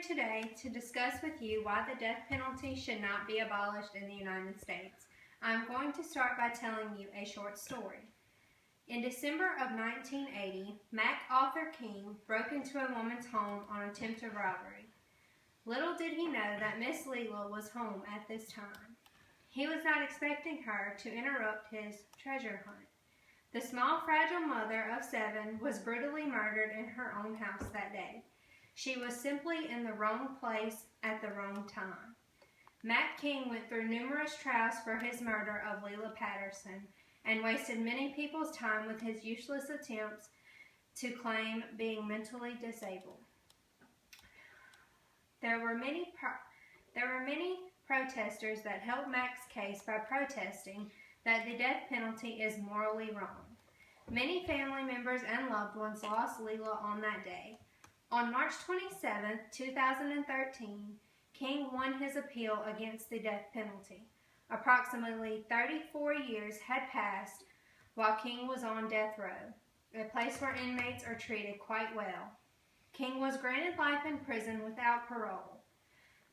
today to discuss with you why the death penalty should not be abolished in the United States. I'm going to start by telling you a short story. In December of 1980, MacArthur King broke into a woman's home on attempted robbery. Little did he know that Miss Leela was home at this time. He was not expecting her to interrupt his treasure hunt. The small, fragile mother of 7 was brutally murdered in her own house that day. She was simply in the wrong place at the wrong time. Mac King went through numerous trials for his murder of Leela Patterson and wasted many people's time with his useless attempts to claim being mentally disabled. There were many protesters that helped Mac's case by protesting that the death penalty is morally wrong. Many family members and loved ones lost Leela on that day. On March 27, 2013, King won his appeal against the death penalty. Approximately 34 years had passed while King was on death row, a place where inmates are treated quite well. King was granted life in prison without parole.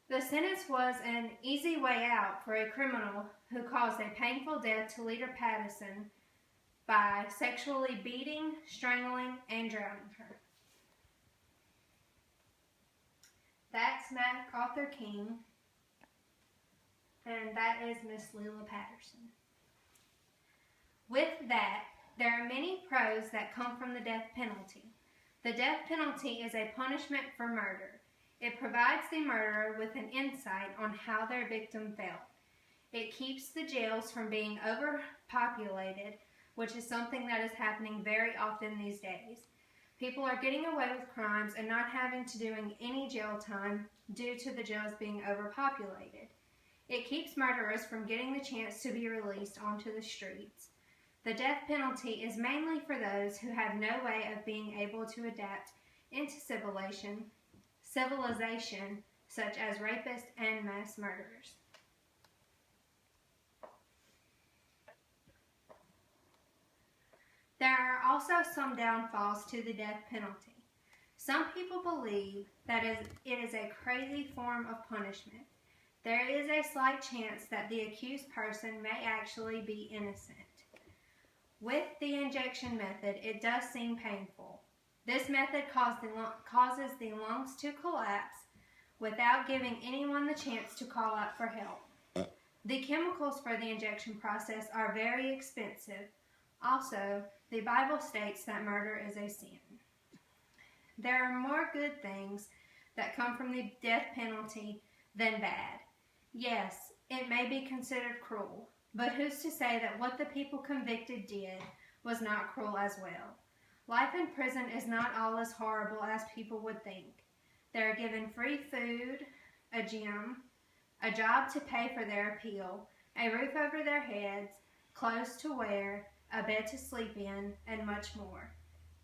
The sentence was an easy way out for a criminal who caused a painful death to Leela Patterson by sexually beating, strangling, and drowning her. That's MacArthur King, and that is Miss Leela Patterson. With that, there are many pros that come from the death penalty. The death penalty is a punishment for murder. It provides the murderer with an insight on how their victim felt. It keeps the jails from being overpopulated, which is something that is happening very often these days. People are getting away with crimes and not having to do any jail time due to the jails being overpopulated. It keeps murderers from getting the chance to be released onto the streets. The death penalty is mainly for those who have no way of being able to adapt into civilization, such as rapists and mass murderers. There are also some downfalls to the death penalty. Some people believe that it is a crazy form of punishment. There is a slight chance that the accused person may actually be innocent. With the injection method, it does seem painful. This method causes the lungs to collapse without giving anyone the chance to call out for help. The chemicals for the injection process are very expensive. Also, the Bible states that murder is a sin. There are more good things that come from the death penalty than bad. Yes, it may be considered cruel, but who's to say that what the people convicted did was not cruel as well? Life in prison is not all as horrible as people would think. They are given free food, a gym, a job to pay for their appeal, a roof over their heads, clothes to wear, a bed to sleep in, and much more.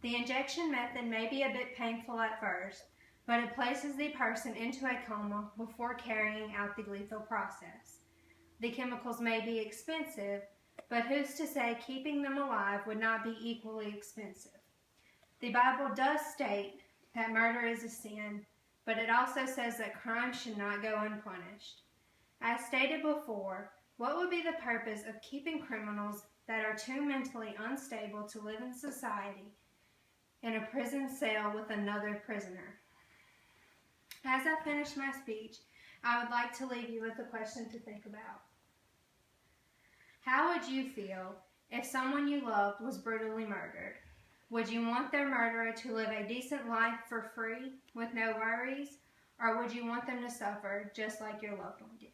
The injection method may be a bit painful at first, but it places the person into a coma before carrying out the lethal process. The chemicals may be expensive, but who's to say keeping them alive would not be equally expensive? The Bible does state that murder is a sin, but it also says that crime should not go unpunished. As stated before, what would be the purpose of keeping criminals that are too mentally unstable to live in society in a prison cell with another prisoner? As I finish my speech, I would like to leave you with a question to think about. How would you feel if someone you loved was brutally murdered? Would you want their murderer to live a decent life for free with no worries, or would you want them to suffer just like your loved one did?